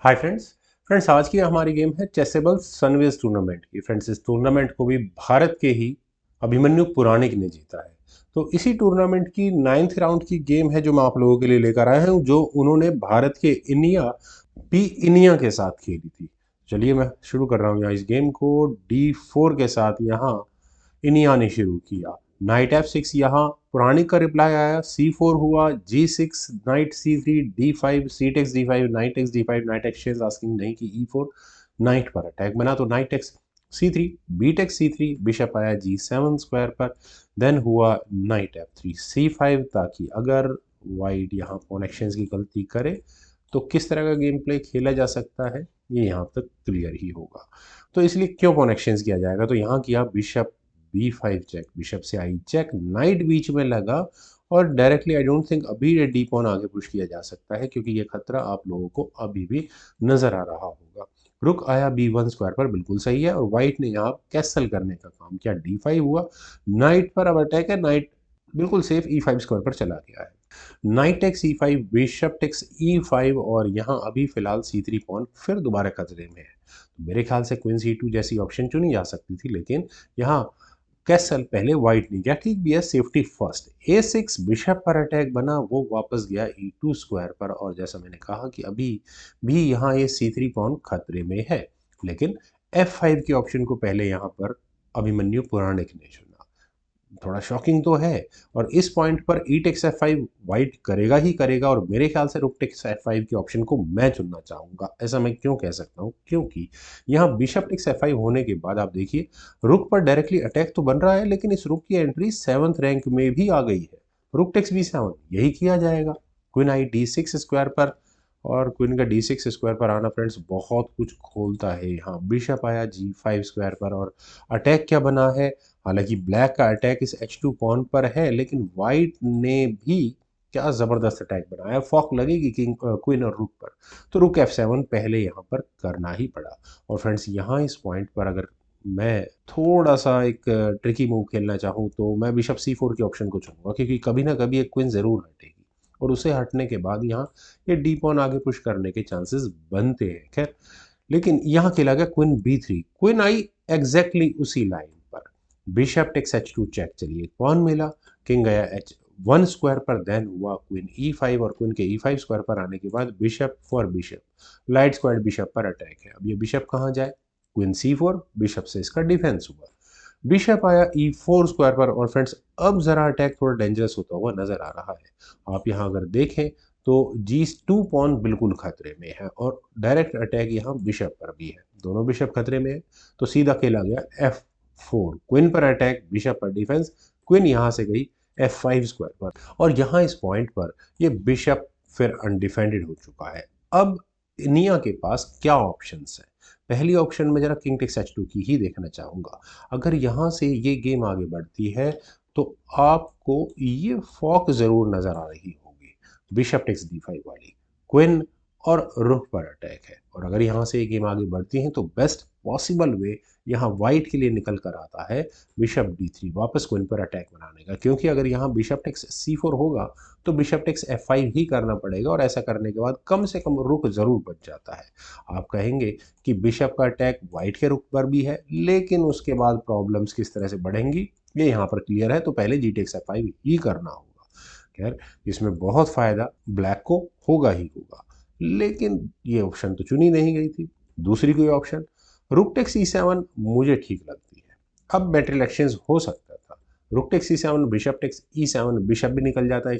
Hi friends. आज की हमारी गेम है चेसेबल सनवेज टूर्नामेंट की। फ्रेंड्स, इस टूर्नामेंट को भी भारत के ही अभिमन्यु पुराणिक ने जीता है। तो इसी टूर्नामेंट की 9th राउंड की गेम है जो मैं आप लोगों के लिए लेकर आया हूँ, जो उन्होंने भारत के इनिया के साथ खेली थी। चलिए मैं शुरू कर रहा हूँ यहाँ इस गेम को। D4 के साथ यहाँ इनिया ने शुरू किया। नाइट F6, यहाँ पुराणिक का रिप्लाई आया। C4 हुआ, G6, knight C3, D5, C takes D5, knight takes D5, knight exchange asking नहीं कि E4। नाइट पर अटैक बना तो knight takes C3, B takes C3, bishop आया G7 स्क्वायर पर। देन हुआ नाइट F3, C5, ताकि अगर वाइट यहाँ पॉन एक्सचेंज की गलती करे तो किस तरह का गेम प्ले खेला जा सकता है ये यहाँ तक क्लियर ही होगा। तो इसलिए क्यों पॉन एक्सचेंज किया जाएगा, तो यहाँ किया बिशप B5 चेक, बिशप से आई चेक, नाइट बीच में लगा और डायरेक्टली आई डोंट थिंक अभी ये डी पॉन आगे पुश किया जा सकता है, क्योंकि ये खतरा आप लोगों को अभी भी नजर आ रहा होगा। रुक आया B1 स्क्वायर पर, बिल्कुल सही है, और व्हाइट ने यहाँ कैसल करने का काम किया। D5 हुआ, नाइट पर अब अटैक है, नाइट बिल्कुल सेफ E5 स्क्वायर पर चला गया है। Knight takes E5, bishop takes E5, और यहाँ अभी फिलहाल C3 पॉन फिर दोबारा खतरे में है। तो मेरे ख्याल से क्वीन C2 जैसी ऑप्शन चुनी जा सकती थी, लेकिन यहाँ कैसल पहले व्हाइट ने किया। ठीक भी है, सेफ्टी फर्स्ट। A6, बिशप पर अटैक बना, वो वापस गया E2 स्क्वायर पर, और जैसा मैंने कहा कि अभी भी यहाँ ये C3 पॉन खतरे में है, लेकिन F5 के ऑप्शन को पहले यहाँ पर अभिमन्यु पुराणिक ने चुना। थोड़ा शॉकिंग तो है, और इस पॉइंट पर ई टेक्स F5 वाइट करेगा ही करेगा, और मेरे ख्याल से रुक टेक्स F5 के ऑप्शन को मैं चुनना चाहूंगा। ऐसा मैं क्यों कह सकता हूँ, क्योंकि यहाँ बिशप टेक्स F5 होने के बाद आप देखिए रुक पर डायरेक्टली अटैक तो बन रहा है, लेकिन इस रुक की एंट्री 7th रैंक में भी आ गई है। रुक टेक्स B7 यही किया जाएगा। क्वीन आई D6 स्क्वायर पर, और क्वीन का D6 स्क्वायर पर आना फ्रेंड्स बहुत कुछ खोलता है। यहाँ बिशप आया G5 स्क्वायर पर, और अटैक क्या बना है, हालांकि ब्लैक का अटैक इस H2 पॉन पर है, लेकिन वाइट ने भी क्या जबरदस्त अटैक बनाया। फॉक लगेगी किंग क्वीन और रुक पर, तो रुक F7 पहले यहाँ पर करना ही पड़ा। और फ्रेंड्स यहाँ इस पॉइंट पर अगर मैं थोड़ा सा एक ट्रिकी मूव खेलना चाहूँ तो मैं बिशप C4 के ऑप्शन को चुनूंगा, क्योंकि कभी ना कभी एक क्वीन जरूर हटेगी, और उसे हटने के बाद यहाँ ये डी पॉन आगे पुश करने के चांसेस बनते हैं। खैर, लेकिन यहाँ खेला गया क्वीन B3, क्वीन आई एग्जैक्टली उसी लाइन पर। बिशप टेक्स H2 चेक, चलिए पॉन मिला, किंग गया H1 स्क्वायर पर। देन हुआ क्वीन E5, और क्वीन के E5 स्क्वायर पर आने के बाद bishop for bishop, light square bishop पर अटैक है। अब ये बिशप कहाँ जाए, क्वीन C4, बिशप से इसका डिफेंस हुआ। बिशप आया E4 स्क्वायर पर, और फ्रेंड्स अब जरा अटैक थोड़ा डेंजरस होता हुआ नजर आ रहा है। आप यहाँ अगर देखें तो G2 पॉन बिल्कुल खतरे में है, और डायरेक्ट अटैक यहाँ बिशप पर भी है, दोनों बिशप खतरे में है। तो सीधा खेला गया F4, क्वीन पर अटैक, बिशप पर डिफेंस, क्वीन यहाँ से गई F5 स्क्वायर पर, और यहाँ इस पॉइंट पर ये बिशप फिर अनडिफेंडेड हो चुका है। अब निया के पास क्या ऑप्शंस है, पहली ऑप्शन में जरा किंग टेक्स H2 की ही देखना चाहूंगा। अगर यहाँ से ये गेम आगे बढ़ती है तो आपको ये फॉक जरूर नजर आ रही होगी, बिशप टेक्स D5 वाली। क्वीन और रुक पर अटैक है, और अगर यहाँ से ये गेम आगे बढ़ती है तो बेस्ट पॉसिबल वे यहाँ व्हाइट के लिए निकल कर आता है बिशप D3, वापस क्वीन पर अटैक बनाने का, क्योंकि अगर यहाँ बिशप टेक्स C4 होगा तो बिशप टेक्स F5 ही करना पड़ेगा, और ऐसा करने के बाद कम से कम रुक जरूर बच जाता है। आप कहेंगे कि बिशप का अटैक व्हाइट के रुक पर भी है, लेकिन उसके बाद प्रॉब्लम्स किस तरह से बढ़ेंगी ये यहाँ पर क्लियर है, तो पहले जी टेक्स F5 ही करना होगा। खैर, इसमें बहुत फायदा ब्लैक को होगा ही होगा, लेकिन ये ऑप्शन तो चुनी नहीं गई थी। दूसरी कोई ऑप्शन, रुक टेक्स E7 मुझे ठीक लगती है। अब मैटेरियल एक्सचेंज हो सकता था, rook takes E7, bishop takes E7, bishop भी निकल जाता है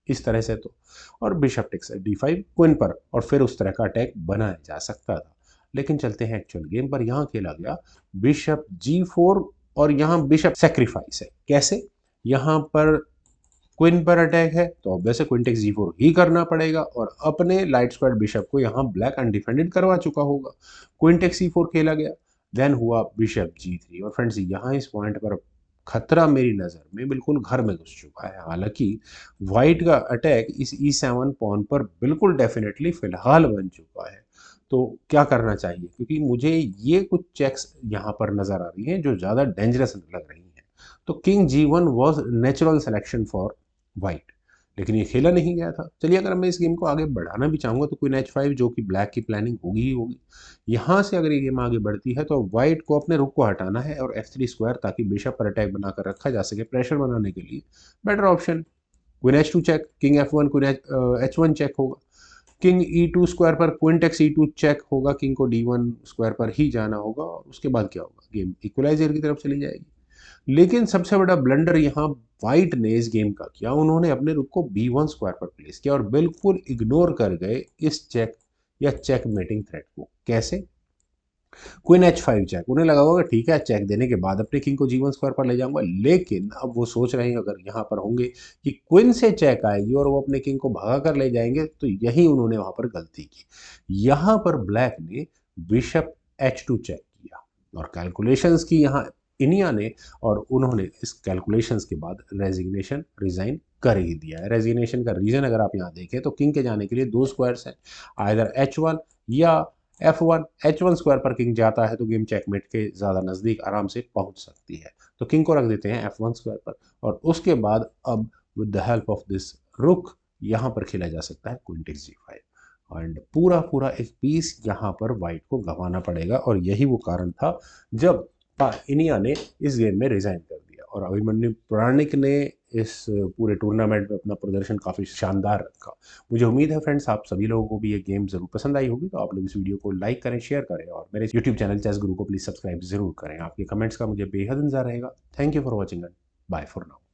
इस तरह से तो, और बिशप टेक्स D5 क्वीन पर, और फिर उस तरह का अटैक बनाया जा सकता था। लेकिन चलते हैं एक्चुअल गेम पर। यहाँ खेला गया बिशप G4, और यहाँ बिशप सेक्रीफाइस है। कैसे, यहाँ पर क्वीन पर अटैक है तो ऑब्वियस है क्वीन टेक्स G4 ही करना पड़ेगा, और अपने लाइट स्क्वायर बिशप को यहाँ ब्लैक अनडिफेंडेड करवा चुका होगा। क्वीन टेक्स C4 खेला गया, देन हुआ बिशप G3, और फ्रेंड्स यहाँ इस पॉइंट पर खतरा मेरी नज़र में बिल्कुल घर में घुस चुका है। हालांकि व्हाइट का अटैक इस E7 पॉन पर बिल्कुल डेफिनेटली फिलहाल बन चुका है। तो क्या करना चाहिए, क्योंकि मुझे ये कुछ चेक्स यहाँ पर नज़र आ रही हैं जो ज़्यादा डेंजरस लग रही हैं। तो king G1 was natural selection for white, लेकिन ये खेला नहीं गया था। चलिए अगर मैं इस गेम को आगे बढ़ाना भी चाहूँगा तो क्वीन H5 जो कि ब्लैक की प्लानिंग होगी ही होगी। यहाँ से अगर ये गेम आगे बढ़ती है तो वाइट को अपने रुक को हटाना है और F3 स्क्वायर, ताकि बिशप पर अटैक बनाकर रखा जा सके प्रेशर बनाने के लिए better option. Queen H2 check, king F1, queen H1 check होगा, किंग E2 स्क्वायर पर क्वीन टेक्स E2 चेक होगा, किंग को D1 स्क्वायर पर ही जाना होगा और उसके बाद क्या होगा, गेम इक्वलाइजर की तरफ चली जाएगी। लेकिन सबसे बड़ा ब्लंडर यहाँ वाइट ने इस गेम का किया, उन्होंने अपने रुक को B1 स्क्वायर पर प्लेस किया और बिल्कुल इग्नोर कर गए इस चेक या चेक मेटिंग थ्रेट को। कैसे? क्वीन H5 चेक, उन्हें लगा होगा ठीक है चेक देने के बाद अपने किंग को G1 स्क्वायर पर ले जाऊंगा, लेकिन अब वो सोच रहे हैं अगर यहाँ पर होंगे कि क्वीन से चेक आएगी और वो अपने किंग को भगा कर ले जाएंगे, तो यही उन्होंने वहां पर गलती की। यहाँ पर ब्लैक ने बिशप H2 चेक किया और कैलकुलेशंस की यहाँ इनिया ने, और उन्होंने इस कैलकुलेशंस के बाद रेजिग्नेशन रिजाइन कर ही दिया है। रेजिग्नेशन का रीजन अगर आप यहाँ देखें तो किंग के जाने के लिए दो स्क्वायर्स हैं, आइदर H1 या F1। H1 स्क्वायर पर किंग जाता है तो गेम चेकमेट के ज़्यादा नज़दीक आराम से पहुंच सकती है, तो किंग को रख देते हैं F1 स्क्वायर पर और उसके बाद अब with the help of this रुक यहाँ पर खेला जा सकता है क्वीन टेक्स G5 एंड पूरा पूरा एक पीस यहाँ पर वाइट को गंवाना पड़ेगा। और यही वो कारण था जब इनिया ने इस गेम में रिजाइन कर दिया और अभिमन्यु पुराणिक ने इस पूरे टूर्नामेंट में अपना प्रदर्शन काफ़ी शानदार रखा। मुझे उम्मीद है फ्रेंड्स आप सभी लोगों को भी ये गेम जरूर पसंद आई होगी, तो आप लोग इस वीडियो को लाइक करें, शेयर करें और मेरे यूट्यूब चैनल चेस गुरु को प्लीज़ सब्सक्राइब जरूर करें। आपके कमेंट्स का मुझे बेहद इंतजार रहेगा। Thank you for watching and bye for now.